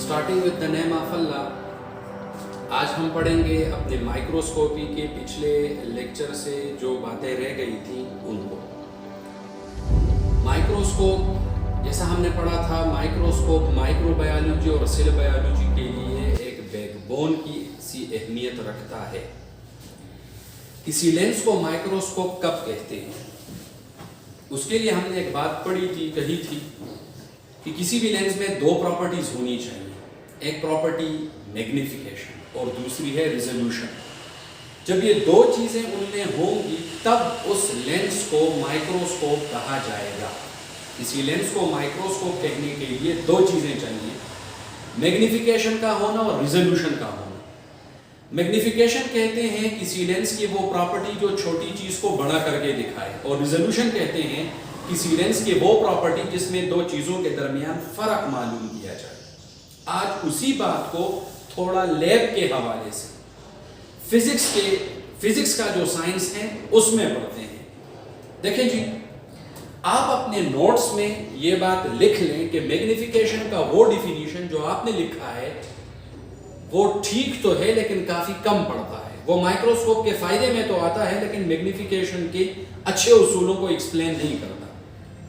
Starting with the name of Allah, आज हम पढ़ेंगे अपने माइक्रोस्कोपी के पिछले लेक्चर से जो बातें रह गई थी उनको। माइक्रोस्कोप जैसा हमने पढ़ा था, माइक्रोस्कोप माइक्रोबायोलॉजी और सेल बायोलॉजी के लिए एक बैकबोन की सी अहमियत रखता है। किसी लेंस को माइक्रोस्कोप कब कहते हैं, उसके लिए हमने एक बात कही थी कि किसी भी लेंस में दो प्रॉपर्टीज होनी चाहिए। एक प्रॉपर्टी मैग्निफिकेशन और दूसरी है रिजोल्यूशन। जब ये दो चीजें उनमें होंगी तब उस लेंस को माइक्रोस्कोप कहा जाएगा। किसी लेंस को माइक्रोस्कोप कहने के लिए दो चीजें चाहिए, मैग्निफिकेशन का होना और रिजोल्यूशन का होना। मैग्निफिकेशन कहते हैं किसी लेंस की वो प्रॉपर्टी जो छोटी चीज को बड़ा करके दिखाए, और रिजोल्यूशन कहते हैं किसी लेंस की वो प्रॉपर्टी जिसमें दो चीजों के दरमियान फर्क मालूम किया जाए। आज उसी बात को थोड़ा लैब के हवाले से फिजिक्स का जो साइंस है उसमें पढ़ते हैं। देखें जी, आप अपने नोट्स में ये बात लिख लें कि मैग्निफिकेशन का वो डिफिनीशन जो आपने लिखा है वो ठीक तो है लेकिन काफी कम पड़ता है। वो माइक्रोस्कोप के फायदे में तो आता है लेकिन मैग्निफिकेशन के अच्छे उसूलों को एक्सप्लेन नहीं करता।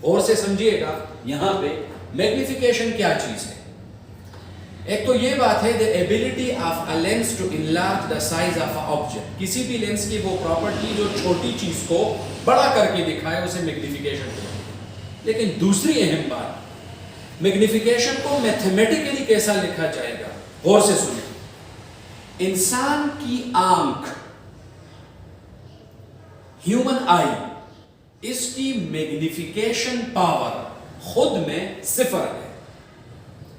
और से समझिएगा, यहां पे मैग्निफिकेशन क्या चीज है। एक तो ये बात है, the ability of a lens to enlarge the size of a object. किसी भी लेंस की वो प्रॉपर्टी जो छोटी चीज को बड़ा करके दिखाए उसे मैग्निफिकेशन कहते हैं। लेकिन दूसरी अहम बात, मैग्निफिकेशन को मैथमेटिकली कैसा लिखा जाएगा, गौर से सुनिए। इंसान की आंख, ह्यूमन आई, इसकी मैग्निफिकेशन पावर खुद में सिफर है।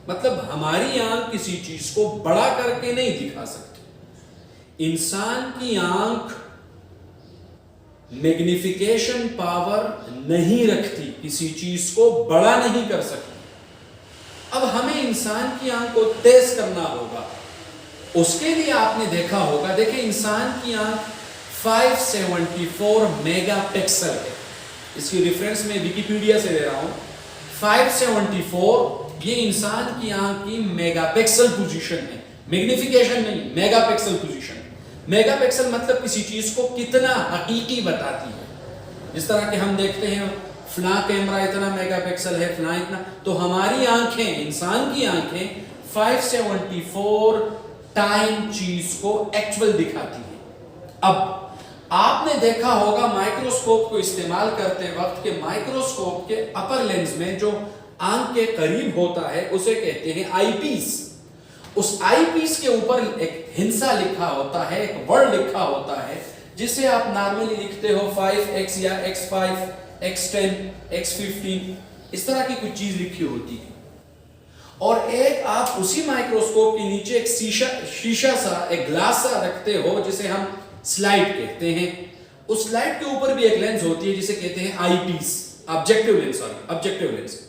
मतलब हमारी आंख किसी चीज को बड़ा करके नहीं दिखा सकती। इंसान की आंख मैग्निफिकेशन पावर नहीं रखती, किसी चीज को बड़ा नहीं कर सकती। अब हमें इंसान की आंख को तेज करना होगा, उसके लिए आपने देखा होगा, देखिए इंसान की आंख 574 मेगापिक्सल है। इसकी रेफरेंस में विकिपीडिया से ले रहा हूं। 574 ये इंसान की आंख की मेगापिक्सल पोजीशन है, मैग्निफिकेशन नहीं, मेगापिक्सल पोजीशन। मेगापिक्सल मतलब किसी चीज को कितना हकीकी बताती है। जिस तरह के हम देखते हैं फला कैमरा इतना मेगापिक्सल है, फला इतना, तो हमारी आंखें, इंसान की आंखें 574 टाइम चीज को एक्चुअल दिखाती है। अब आपने देखा होगा माइक्रोस्कोप को इस्तेमाल करते वक्त के माइक्रोस्कोप के अपर लेंस में जो आंख के करीब होता है उसे कहते हैं आईपीस। उस आईपीस के ऊपर एक हिंसा लिखा होता है, एक वर्ड लिखा होता है, जिसे आप नॉर्मली लिखते हो 5x या x5, x10, x15, इस तरह की कुछ चीज लिखी होती है। और एक आप उसी माइक्रोस्कोप के नीचे एक शीशा सा, एक ग्लास सा रखते हो जिसे हम स्लाइड कहते हैं। उस स्लाइड के ऊपर भी एक लेंस होती है जिसे कहते हैं आईपीस, ऑब्जेक्टिव लेंस।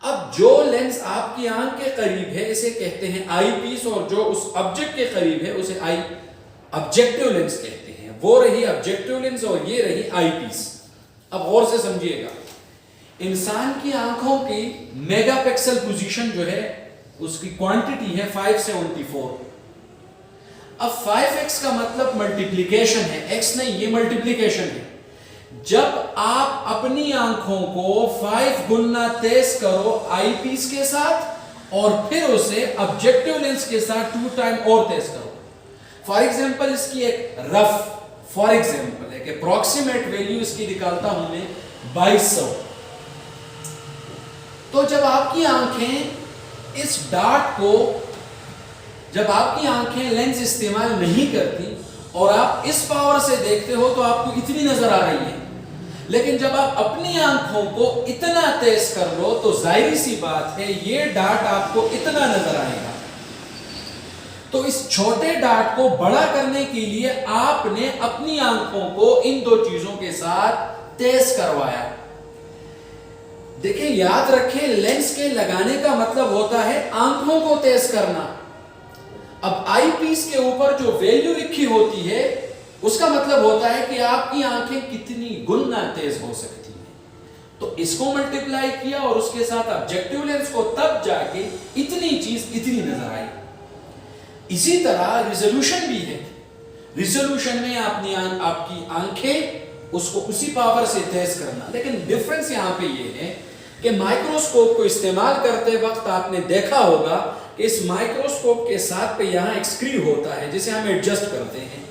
अब जो लेंस आपकी आंख के करीब है इसे कहते हैं आईपीस, और जो उस ऑब्जेक्ट के करीब है उसे ऑब्जेक्टिव लेंस कहते हैं। वो रही ऑब्जेक्टिव लेंस और ये रही आईपीस। अब गौर से समझिएगा, इंसान की आंखों की मेगापिक्सल पोजीशन जो है उसकी क्वांटिटी है 574। अब 5x का मतलब मल्टीप्लिकेशन है, x नहीं, ये मल्टीप्लिकेशन है। जब आप अपनी आंखों को 5 गुना तेज करो आईपीस के साथ और फिर उसे ऑब्जेक्टिव लेंस के साथ 2 टाइम और तेज करो। फॉर एग्जांपल इसकी एक अप्रॉक्सीमेट वैल्यू इसकी निकालता हूं मैं 2200। तो जब आपकी आंखें लेंस इस्तेमाल नहीं करती और आप इस पावर से देखते हो तो आपको इतनी नजर आ रही है। लेकिन जब आप अपनी आंखों को इतना तेज कर लो तो जाहिर सी बात है ये डाट आपको इतना नजर आएगा। तो इस छोटे डाट को बड़ा करने के लिए आपने अपनी आंखों को इन दो चीजों के साथ तेज करवाया। देखिए, याद रखें, लेंस के लगाने का मतलब होता है आंखों को तेज करना। अब आईपीस के ऊपर जो वैल्यू लिखी होती है उसका मतलब होता है कि आपकी आंखें कितनी गुना तेज हो सकती हैं। तो इसको मल्टीप्लाई किया और उसके साथ ऑब्जेक्टिव लेंस को, तब जाके इतनी चीज इतनी नजर आई। इसी तरह रिजोल्यूशन भी है। रिजोल्यूशन में आपकी आंखें उसको उसी पावर से तेज करना, लेकिन डिफरेंस यहाँ पे ये है कि माइक्रोस्कोप को इस्तेमाल करते वक्त आपने देखा होगा कि इस माइक्रोस्कोप के साथ पे यहाँ एक स्क्रू होता है जिसे हम एडजस्ट करते हैं।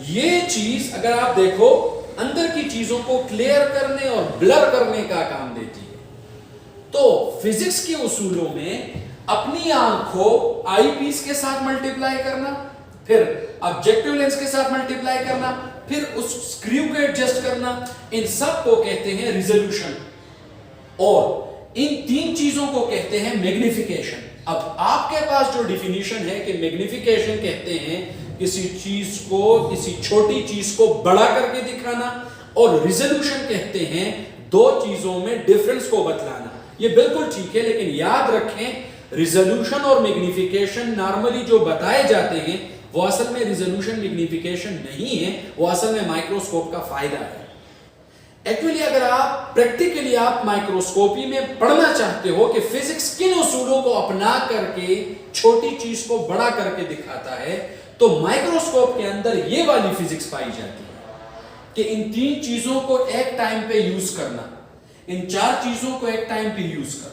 ये चीज अगर आप देखो अंदर की चीजों को क्लियर करने और ब्लर करने का काम देती है। तो फिजिक्स के उसूलों में अपनी आंख को आई पीस के साथ मल्टीप्लाई करना, फिर ऑब्जेक्टिव लेंस के साथ मल्टीप्लाई करना, फिर उस स्क्रू को एडजस्ट करना, इन सब को कहते हैं रिजोल्यूशन, और इन तीन चीजों को कहते हैं मैग्निफिकेशन। अब आपके पास जो डिफिनीशन है कि मैग्निफिकेशन कहते हैं किसी चीज को, किसी छोटी चीज को बड़ा करके दिखाना, और रिजोल्यूशन कहते हैं दो चीजों में डिफरेंस को बतलाना। ये बिल्कुल ठीक है, लेकिन याद रखें रिजोल्यूशन और मैग्निफिकेशन नॉर्मली जो बताए जाते हैं वो असल में रिजोल्यूशन मैग्निफिकेशन नहीं है, वो असल में माइक्रोस्कोप का फायदा है। एक्चुअली अगर आप प्रैक्टिकली आप माइक्रोस्कोपी में पढ़ना चाहते हो कि फिजिक्स किन उसूलों को अपना करके छोटी चीज को बड़ा करके दिखाता है, तो माइक्रोस्कोप के अंदर ये वाली फिजिक्स पाई जाती है कि इन तीन चीजों को एक टाइम पे यूज करना, इन चार चीजों को एक टाइम पे यूज करना।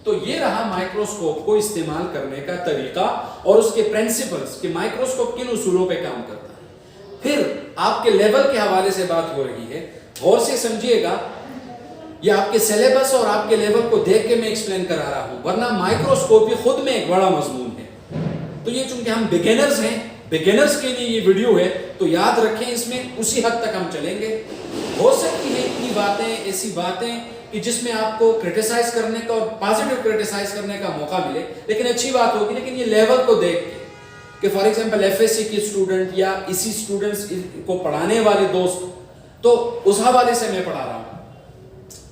तो ये रहा माइक्रोस्कोप को इस्तेमाल करने का तरीका और उसके प्रिंसिपल्स कि माइक्रोस्कोप किन उसूलों पे काम करता है। फिर आपके लेवल के हवाले से बात हो रही है, गौर से समझिएगा, ये आपके सिलेबस और आपके लेवल को देख के मैं एक्सप्लेन करा रहा हूं, वरना माइक्रोस्कोपी खुद में एक बड़ा मजमून है। तो ये चूंकि हम बिगिनर्स हैं, बिगिनर्स के लिए ये वीडियो है, तो याद रखें इसमें उसी हद तक हम चलेंगे। हो सकती है इतनी बातें, ऐसी बातें कि जिसमें आपको क्रिटिसाइज करने का और पॉजिटिव क्रिटिसाइज करने का मौका मिले, लेकिन अच्छी बात होगी। लेकिन ये लेवल को देख के कि फॉर एग्जांपल एफएससी के स्टूडेंट या इसी स्टूडेंट्स को पढ़ाने वाले दोस्त, तो उस हवाले से मैं पढ़ा रहा हूं।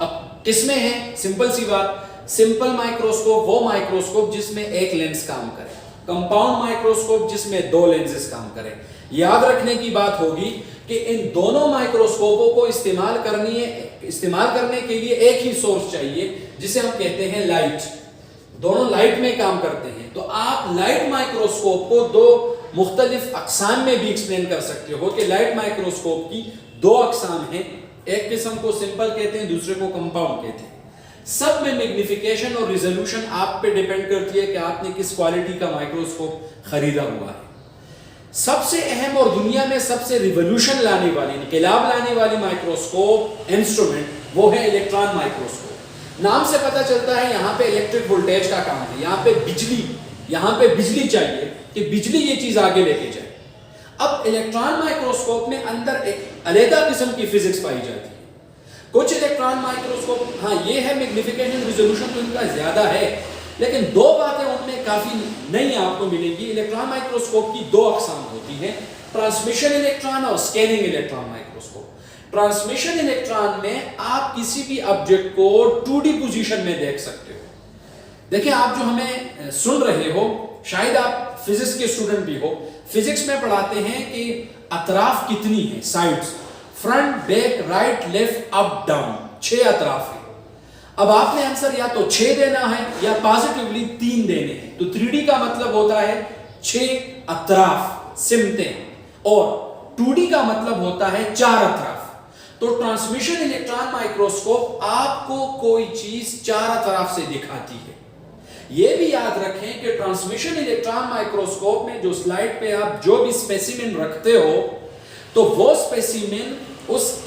अब किसमें है, सिंपल सी बात, सिंपल माइक्रोस्कोप वो माइक्रोस्कोप जिसमें एक लेंस काम करे, कंपाउंड माइक्रोस्कोप जिसमें दो लेंसेज काम करें। याद रखने की बात होगी कि इन दोनों माइक्रोस्कोपों को इस्तेमाल करने के लिए एक ही सोर्स चाहिए जिसे हम कहते हैं लाइट। दोनों लाइट में काम करते हैं। तो आप लाइट माइक्रोस्कोप को दो मुख्तलिफ अकसाम में भी एक्सप्लेन कर सकते हो कि लाइट माइक्रोस्कोप की दो अकसाम हैं, एक किस्म को सिंपल कहते हैं, दूसरे को कंपाउंड कहते हैं। सब में मैग्निफिकेशन और रिजोल्यूशन आप पे डिपेंड करती है कि आपने किस क्वालिटी का माइक्रोस्कोप खरीदा हुआ है। सबसे अहम और दुनिया में सबसे रिवोल्यूशन लाने वाली, इनकलाब लाने वाली माइक्रोस्कोप इंस्ट्रूमेंट वो है इलेक्ट्रॉन माइक्रोस्कोप। नाम से पता चलता है यहाँ पे इलेक्ट्रिक वोल्टेज का काम है, यहाँ पे बिजली चाहिए कि बिजली ये चीज आगे लेके जाए। अब इलेक्ट्रॉन माइक्रोस्कोप में अंदर एक अलग किस्म की फिजिक्स पाई जाती है। कुछ इलेक्ट्रॉन माइक्रोस्कोप, हाँ ये है मैग्निफिकेशन रिजोल्यूशन तो इनका ज्यादा है, लेकिन दो बातें उनमें काफी नई आपको मिलेगी। इलेक्ट्रॉन माइक्रोस्कोप की दो अकसाम होती हैं, ट्रांसमिशन इलेक्ट्रॉन और scanning electron microscope. Transmission electron में आप किसी भी ऑब्जेक्ट को 2D पोजीशन में देख सकते हो। देखिए आप जो हमें सुन रहे हो, शायद आप फिजिक्स के स्टूडेंट भी हो, फिजिक्स में पढ़ाते हैं कि अतराफ कितनी है, sides, front, back, right, left, up, down, 6 अतराफ है। अब आपने आंसर या तो 6 देना है या पॉजिटिवली 3 देने हैं। तो 3D का मतलब होता है 6 अतराफ सिमतें, और 2D का मतलब होता है 4 अतराफ। तो ट्रांसमिशन इलेक्ट्रॉन माइक्रोस्कोप आपको कोई चीज 4 अतराफ से दिखाती है। यह भी याद रखें कि ट्रांसमिशन इलेक्ट्रॉन माइक्रोस्कोप में जो स्लाइड पे आप जो भी स्पेसिमेन रखते हो, तो वो स्पेसिमेन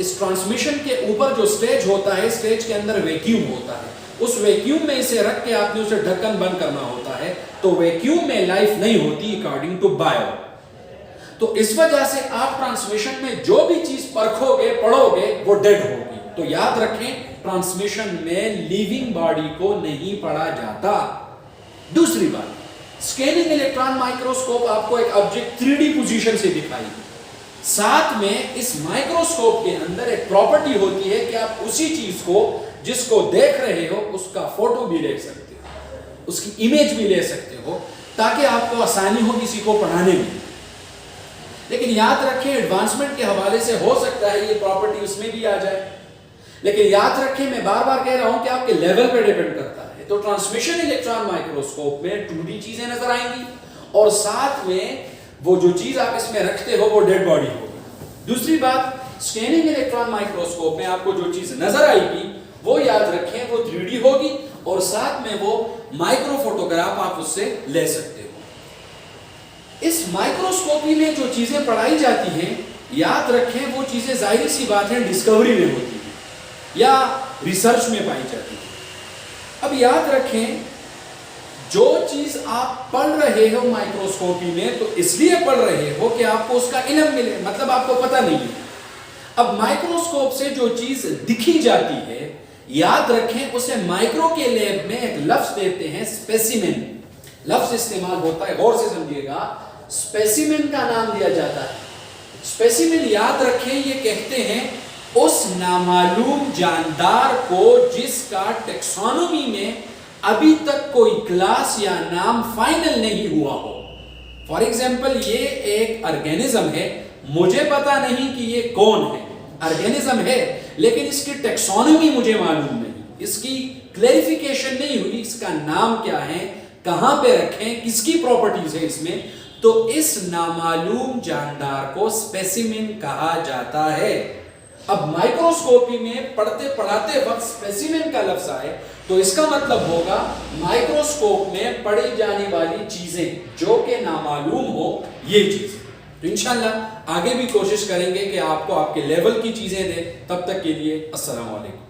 इस ट्रांसमिशन के ऊपर जो स्टेज होता है, स्टेज के अंदर वैक्यूम होता है, उस वैक्यूम में इसे रख के आपने उसे ढक्कन बंद करना होता है। तो वैक्यूम में लाइफ नहीं होती अकॉर्डिंग टू बायो। तो इस वजह से आप ट्रांसमिशन में जो भी चीज परखोगे, पढ़ोगे, वो डेड होगी। तो याद रखें ट्रांसमिशन में लिविंग बॉडी को नहीं पढ़ा जाता। दूसरी बात, स्कैनिंग इलेक्ट्रॉन माइक्रोस्कोप आपको एक ऑब्जेक्ट 3D पोजीशन से दिखाएगी। साथ में इस माइक्रोस्कोप के अंदर एक प्रॉपर्टी होती है कि आप उसी चीज को जिसको देख रहे हो उसका फोटो भी ले सकते हो, उसकी इमेज भी ले सकते हो, ताकि आपको आसानी हो किसी को पढ़ाने में। लेकिन याद रखें एडवांसमेंट के हवाले से हो सकता है ये प्रॉपर्टी उसमें भी आ जाए, लेकिन याद रखें मैं बार बार कह रहा हूं कि आपके लेवल पे डिपेंड करता है। تو ٹرانسمیشن الیکٹران مائکروسکوپ میں 2D چیزیں نظر آئیں گی اور ساتھ میں وہ جو چیز آپ اس میں رکھتے ہو وہ ڈیڈ باڈی ہوگی. دوسری بات اسکیننگ الیکٹران مائکروسکوپ میں آپ کو جو چیز نظر آئے گی وہ یاد رکھیں وہ 3D ہوگی اور ساتھ میں وہ مائکرو فوٹوگراف آپ اس سے لے سکتے ہو. اس مائکروسکوپی میں جو چیزیں پڑھائی جاتی ہیں یاد رکھیں وہ چیزیں ظاہری سی بات ہے ڈسکوری میں ہوتی ہیں یا ریسرچ میں پائی جاتی ہیں. اب یاد رکھیں جو چیز آپ پڑھ رہے ہو مائکروسکوپی میں تو اس لیے پڑھ رہے ہو کہ آپ کو اس کا علم ملے, مطلب آپ کو پتہ نہیں ہے. اب مائکروسکوپ سے جو چیز دکھی جاتی ہے یاد رکھیں اسے مائکرو کے لیب میں ایک لفظ دیتے ہیں اسپیسیمن. لفظ استعمال ہوتا ہے, غور سے سمجھیے گا, اسپیسیمن کا نام دیا جاتا ہے. اسپیسیمن یاد رکھیں یہ کہتے ہیں اس نامعلوم جاندار کو جس کا ٹیکسانومی میں ابھی تک کوئی کلاس یا نام فائنل نہیں ہوا ہو. فار ایگزامپل یہ ایک آرگینزم ہے, مجھے پتا نہیں کہ یہ کون ہے, آرگینزم ہے لیکن اس کی ٹیکسانومی مجھے معلوم نہیں, اس کی کلیریفیکیشن نہیں ہوئی, اس کا نام کیا ہے, کہاں پہ رکھیں, کس کی پراپرٹیز ہے اس میں. تو اس نامعلوم جاندار کو اسپیسیمن کہا جاتا ہے. اب مائکروسکوپی میں پڑھتے پڑھاتے وقت اسپیسیمن کا لفظ آئے تو اس کا مطلب ہوگا مائکروسکوپ میں پڑھی جانے والی چیزیں جو کہ نامعلوم ہو یہ چیزیں. تو انشاءاللہ آگے بھی کوشش کریں گے کہ آپ کو آپ کے لیول کی چیزیں دیں. تب تک کے لیے السلام علیکم.